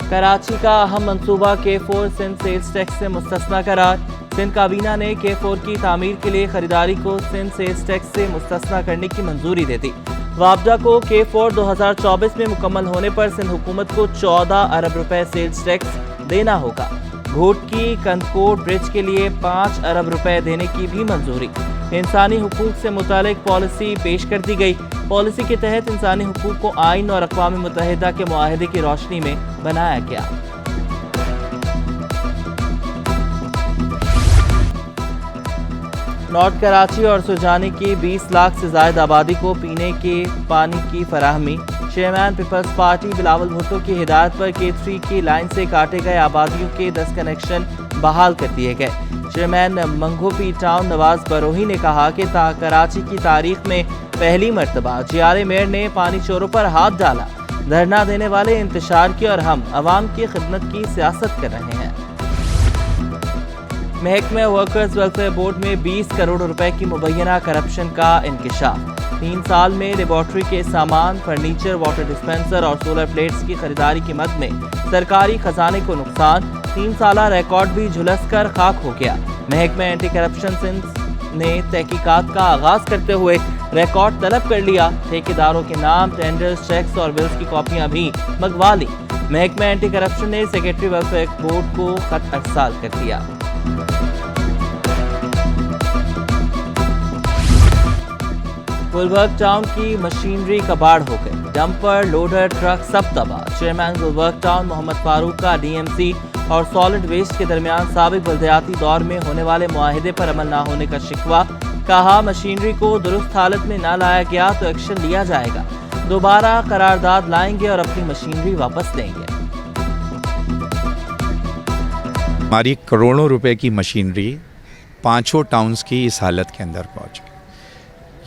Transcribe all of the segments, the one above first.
कराची का अहम मंसूबा K4 सिंध सेल्स टैक्स से मुस्तस्ना करार। सिंध काबीना ने K4 की तामीर के लिए खरीदारी को सिंध सेल्स टैक्स से मुस्तस्ना करने की मंजूरी दे दी। मुआवजा को K4 2024 में मुकम्मल होने पर सिंध हुकूमत को 14 अरब रुपए सेल्स टैक्स देना होगा। घोटकी कंदकोट ब्रिज के लिए 5 अरब रुपए देने की भी मंजूरी। इंसानी हुकूक से मुतालिक पॉलिसी पेश कर दी गई। पॉलिसी के तहत इंसानी हुकूक को आइन और अक़वाम मुत्तहिदा के मुआहदे की रोशनी में बनाया गया। नॉर्थ कराची और सुजानी की 20 लाख से ज़ायद आबादी को पीने के पानी की फराहमी। चेयरमैन पीपल्स पार्टी बिलावल भुट्टो की हिदायत पर K3 की लाइन से काटे गए आबादियों के 10 कनेक्शन बहाल कर दिए गए। चेयरमैन मंगोपी टाउन नवाज बरोही ने कहा कि कराची की तारीख में पहली मर्तबा GRA मेयर ने पानी चोरों पर हाथ डाला। धरना देने वाले इंतशार की और हम अवाम की खिदमत की सियासत कर रहे हैं। महकमे वर्कर्स वेलफेयर बोर्ड में 20 करोड़ रुपए की मुबैना करप्शन का इंकिशाफ। 3 साल में लेबॉर्ट्री के सामान, फर्नीचर, वाटर डिस्पेंसर और सोलर प्लेट्स की खरीदारी की मद में सरकारी खजाने को नुकसान। 3 साला रिकॉर्ड भी झुलस कर खाक हो गया। महकमे एंटी करप्शन सिंध ने तहकीकात का आगाज करते हुए रिकॉर्ड तलब कर लिया। ठेकेदारों के नाम, टेंडर्स, चेक्स और बिल्स की कॉपियां भी मंगवा ली। महकमे एंटी करप्शन ने सेक्रेटरी वेलफेयर बोर्ड को खत अरसाल कर दिया। गुलबर्ग टाउन की मशीनरी कबाड़ हो गई। डंपर, लोडर, ट्रक सब तबाह। चेयरमैन गुलबर्ग टाउन मोहम्मद फारूक का DMC और सॉलिड वेस्ट के दरमियान साबिक बल्दियाती दौर में होने वाले मुआहिदे पर अमल न होने का शिकवा। कहा मशीनरी को दुरुस्त हालत में न लाया गया तो एक्शन लिया जाएगा। दोबारा करारदाद लाएंगे और अपनी मशीनरी वापस लेंगे। हमारी करोड़ों रुपए की मशीनरी 5 टाउन्स की इस हालत के अंदर पहुंच गई।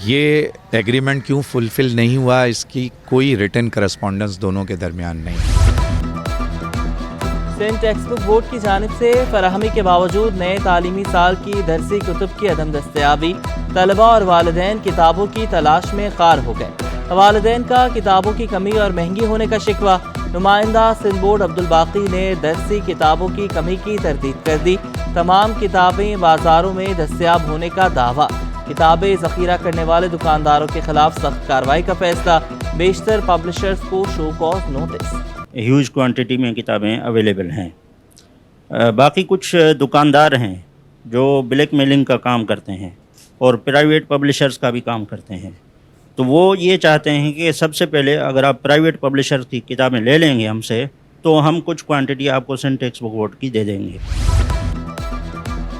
ये एग्रीमेंट क्यों फुलफिल नहीं हुआ, इसकी कोई रिटन करस्पॉन्डेंस दोनों के दरमियान नहीं। सिंध टेक्स्ट बुक बोर्ड की जानिब से फराहमी के बावजूद नए तालीमी साल की दरसी कुतुब की अदम दस्तयाबी। तलबा और वालिदैन किताबों की तलाश में खार हो गए। वालिदैन का किताबों की कमी और महंगी होने का शिकवा। नुमाइंदा सिंध बोर्ड अब्दुल बाकी ने दरसी किताबों की कमी की तरदीद कर दी। तमाम किताबें बाजारों में दस्तयाब होने का दावा। किताबें ज़ख़ीरा करने वाले दुकानदारों के खिलाफ सख्त कार्रवाई का फैसला। बेशतर पब्लिशर्स को show cause notice. Huge quantity में किताबें अवेलेबल हैं। बाकी कुछ दुकानदार हैं जो ब्लैक मेलिंग का काम करते हैं और प्राइवेट पब्लिशर्स का भी काम करते हैं। तो वो ये चाहते हैं कि सबसे पहले अगर आप प्राइवेट पब्लिशर की किताबें ले लेंगे हमसे तो हम कुछ क्वांटिटी आपको सिंध टेक्स्ट बुक बोर्ड की दे देंगे।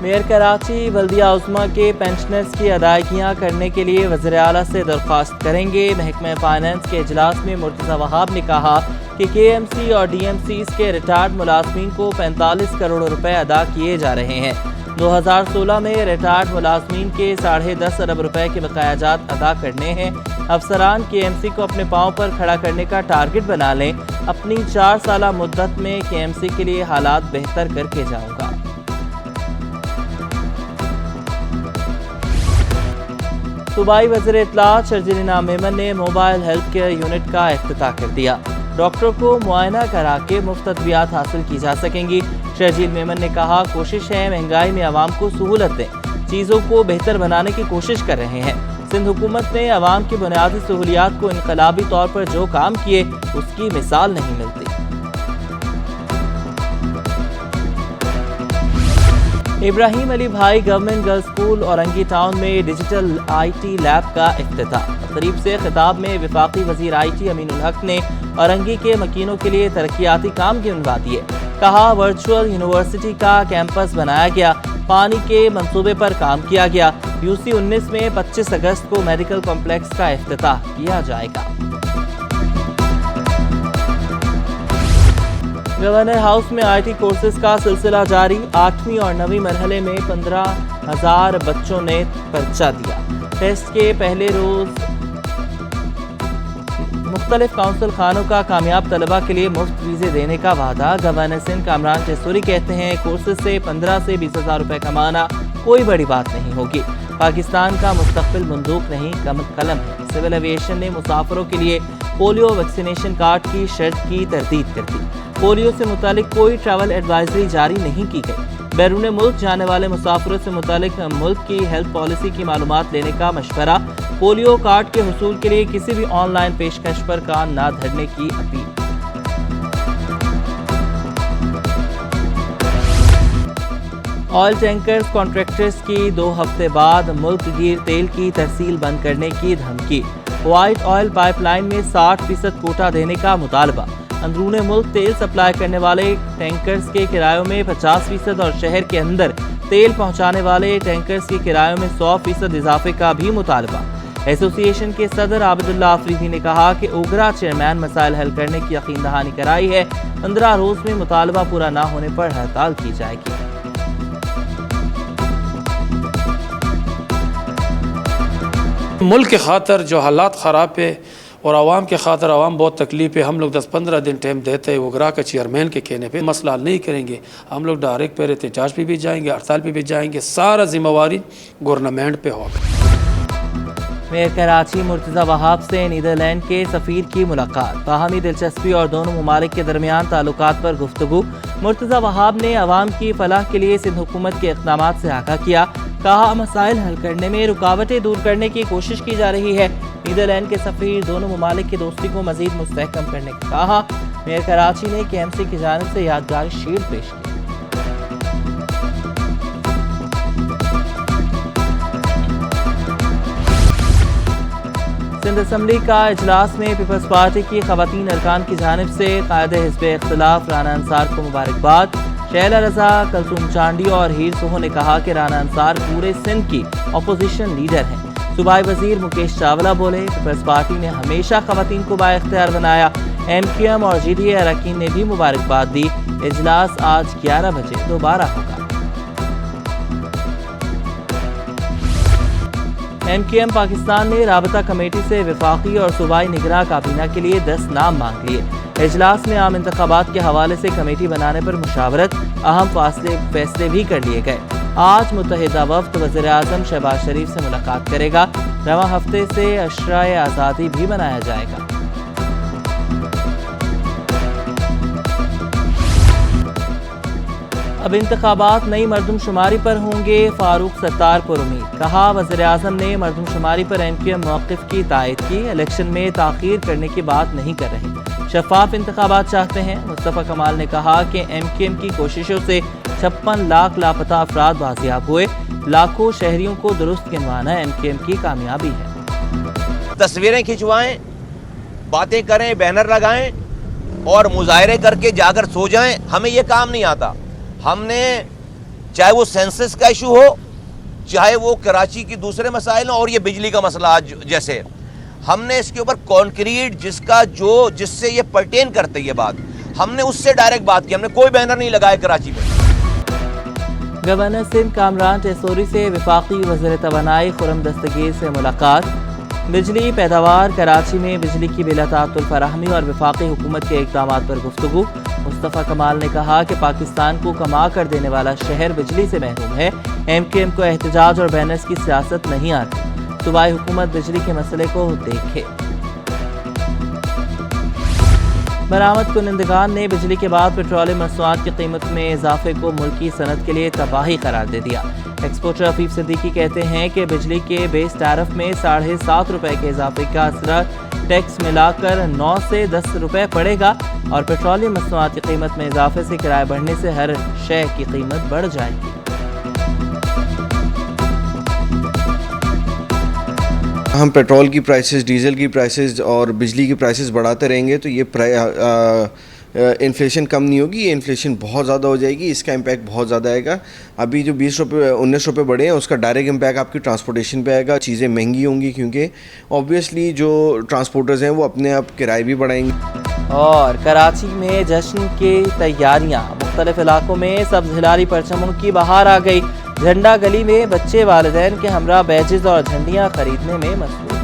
मेयर कराची बल्दिया उस्मा के पेंशनर्स की अदायगियाँ करने के लिए वज़ीर आला से दरख्वास्त करेंगे। महकमे फाइनेंस के इजलास में मुर्तज़ा वहाब ने कहा कि KMC और DMCs के रिटायर्ड मुलाजमीन को 45 करोड़ रुपए अदा किए जा रहे हैं। 2016 में रिटायर्ड मुलाजमीन के 10.5 अरब रुपए के बकायाजात अदा करने हैं। अफसरान KMC को अपने पाँव पर खड़ा करने का टारगेट बना लें। अपनी 4 साला मुद्दत में KMC के लिए हालात बेहतर करके जाऊँगा। सूबाई वज़ीर इत्तलात शर्जील इनाम मेमन ने मोबाइल हेल्थ केयर यूनिट का इफ्तिताह कर दिया। डॉक्टरों को मुआयना करा के मुफ्त अद्वियात हासिल की जा सकेंगी। शर्जील मेमन ने कहा कोशिश है महंगाई में आवाम को सहूलत दें। चीज़ों को बेहतर बनाने की कोशिश कर रहे हैं। सिंध हुकूमत ने आवाम की बुनियादी सहूलियात को इनकलाबी तौर पर जो काम किए उसकी मिसाल नहीं मिलती। इब्राहिम अली भाई government girls school Orangi town में डिजिटल IT लैब का इफ्तिताह। तकरीब से खिताब में वफाकी वजीर IT अमीनुल हक ने औरंगी के मकीनों के लिए तरक्याती काम गिनवा दिए। कहा वर्चुअल यूनिवर्सिटी का कैंपस बनाया गया। पानी के मंसूबे पर काम किया गया। UC 19 में 25 अगस्त को मेडिकल कॉम्प्लेक्स का इफ्तिताह किया जाएगा। गवर्नर हाउस में IT कोर्सेज का सिलसिला जारी। 8वीं और 9वीं मरहले में 15,000 बच्चों ने पर्चा दिया। टेस्ट के पहले रोज मुख्तलिफ काउंसिल खानों का कामयाब तलबा के लिए मुफ्त वीज़े देने का वादा। गवर्नर सिंध कामरान चेसूरी कहते हैं कोर्सेज से 15 से 20,000 रुपए कमाना कोई बड़ी बात नहीं होगी। पाकिस्तान का मुस्तकबिल बंदूक नहीं कलम है। सिविल एविएशन ने मुसाफिरों के लिए پولیو ویکسینیشن کارڈ کی شرط کی تردید کر دی۔ پولیو سے متعلق کوئی ٹریول ایڈوائزری جاری نہیں کی گئی۔ بیرون ملک جانے والے مسافروں سے متعلق ملک کی ہیلتھ پالیسی کی معلومات لینے کا مشورہ۔ پولیو کارڈ کے حصول کے لیے کسی بھی آن لائن پیشکش پر کان نہ دھرنے کی اپیل۔ آئل ٹینکرز کانٹریکٹرز کی 2 ہفتے بعد ملک گیر تیل کی ترسیل بند کرنے کی دھمکی۔ وائٹ آئل پائپ لائن میں 60% کوٹا دینے کا مطالبہ۔ اندرون ملک تیل سپلائی کرنے والے ٹینکرز کے کرایوں میں 50% اور شہر کے اندر تیل پہنچانے والے ٹینکرز کے کرایوں میں 100% اضافے کا بھی مطالبہ۔ ایسوسی ایشن کے صدر عابد اللہ آفریدی نے کہا کہ اوگرا چیئرمین مسائل حل کرنے کی یقین دہانی کرائی ہے۔ 15 روز میں مطالبہ پورا نہ ہونے پر ہڑتال کی جائے گی۔ ملک کے خاطر جو حالات خراب ہے اور عوام کے خاطر عوام بہت تکلیف ہے، ہم لوگ 10-15 دن ٹائم دیتے ہیں اوگرا کے چیئرمین کے کہنے پہ مسئلہ حل نہیں کریں گے۔ ہم لوگ ڈائریکٹ پہ احتجاج پہ بھی جائیں گے، ہڑتال پہ بھی جائیں گے، سارا ذمہ واری گورنمنٹ پہ ہوگا۔ میئر کراچی مرتضی وہاب سے نیدرلینڈ کے سفیر کی ملاقات، باہمی دلچسپی اور دونوں ممالک کے درمیان تعلقات پر گفتگو۔ مرتضی وہاب نے عوام کی فلاح کے لیے سندھ حکومت کے اقدامات سے آگاہ کیا، کہا مسائل حل کرنے میں رکاوٹیں دور کرنے کی کوشش کی جا رہی ہے۔ نیدرلینڈ کے سفیر دونوں ممالک کی دوستی کو مزید مستحکم کرنے کا کہا۔ میئر کراچی نے KMC کی جانب سے یادگار شیلڈ پیش کی۔ سندھ اسمبلی کا اجلاس میں پیپلز پارٹی کی خواتین ارکان کی جانب سے قائد حزب اختلاف رانا انصار کو مبارکباد۔ شیلا رضا، کلثوم چانڈی اور ہیر سوہو نے کہا کہ رانا انصار پورے سندھ کی اپوزیشن لیڈر ہیں۔ صوبائی وزیر مکیش چاولہ بولے، پیپلز پارٹی نے ہمیشہ خواتین کو بااختیار بنایا۔ MQM اور GDA اراکین نے بھی مبارکباد دی۔ اجلاس آج 11 بجے دوبارہ ہوگا۔ MQM پاکستان نے رابطہ کمیٹی سے وفاقی اور صوبائی نگراں کابینہ کے لیے 10 نام مانگ لیے۔ اجلاس میں عام انتخابات کے حوالے سے کمیٹی بنانے پر مشاورت، اہم فیصلے بھی کر لیے گئے۔ آج متحدہ وفد وزیر اعظم شہباز شریف سے ملاقات کرے گا۔ رواں ہفتے سے عشرۂ آزادی بھی منایا جائے گا۔ اب انتخابات نئی مردم شماری پر ہوں گے، فاروق ستار پر امید، کہا وزیر اعظم نے مردم شماری پر MQM موقف کی تائید کی، الیکشن میں تاخیر کرنے کی بات نہیں کر رہے، شفاف انتخابات چاہتے ہیں۔ مصطفیٰ کمال نے کہا کہ MQM کی کوششوں سے 56 لاکھ لاپتہ افراد بازیاب ہوئے، لاکھوں شہریوں کو درست گنوانا MQM کی کامیابی ہے۔ تصویریں کھنچوائیں، باتیں کریں، بینر لگائیں اور مظاہرے کر کے جا کر سو جائیں، ہمیں یہ کام نہیں آتا۔ ہم نے چاہے وہ سینسس کا ایشو ہو، چاہے وہ کراچی کی دوسرے مسائل ہوں اور یہ بجلی کا مسئلہ آج جیسے، ہم نے اس کے اوپر کانکریٹ جس سے یہ پرٹین کرتے یہ بات، ہم نے اس سے ڈائریکٹ بات کی، ہم نے کوئی بینر نہیں لگایا کراچی میں۔ گورنر سندھ کامران ٹیسوری سے وفاقی وزیر توانائی خرم دستگیر سے ملاقات۔ بجلی پیداوار، کراچی میں بجلی کی بلا تعطل فراہمی اور وفاقی حکومت کے اقدامات پر گفتگو۔ مصطفیٰ کمال نے کہا کہ پاکستان کو کما کر دینے والا شہر بجلی سے محروم ہے۔ MQM کو احتجاج اور بینرز کی سیاست نہیں آتی، صوبائی حکومت بجلی کے مسئلے کو دیکھے۔ برآمد کنندگان نے بجلی کے بعد پیٹرولیم مصنوعات کی قیمت میں اضافے کو ملکی صنعت کے لیے تباہی قرار دے دیا۔ ایکسپورٹر عفیف صدیقی کہتے ہیں کہ بجلی کے بیس ٹیرف میں 7.5 روپے کے اضافے کا اثر ٹیکس ملا کر 9 سے 10 روپے پڑے گا، اور پیٹرولیم مصنوعات کی قیمت میں اضافے سے کرایہ بڑھنے سے ہر شے کی قیمت بڑھ جائے گی۔ ہم پیٹرول کی پرائسز، ڈیزل کی پرائسز اور بجلی کی پرائسز بڑھاتے رہیں گے تو یہ انفلیشن کم نہیں ہوگی، یہ انفلیشن بہت زیادہ ہو جائے گی، اس کا امپیکٹ بہت زیادہ آئے گا۔ ابھی جو 20 روپے 19 روپے بڑھے ہیں اس کا ڈائریکٹ امپیکٹ آپ کی ٹرانسپورٹیشن پہ آئے گا، چیزیں مہنگی ہوں گی کیونکہ اوبویسلی جو ٹرانسپورٹرز ہیں وہ اپنے آپ کرائے بھی بڑھائیں گے۔ اور کراچی میں جشن کی تیاریاں، مختلف علاقوں میں سبز ہلالی پرچموں کی بہار آ گئی۔ جھنڈا گلی میں بچے والدین کے ہمراہ بیجز اور جھنڈیاں خریدنے میں مصروف۔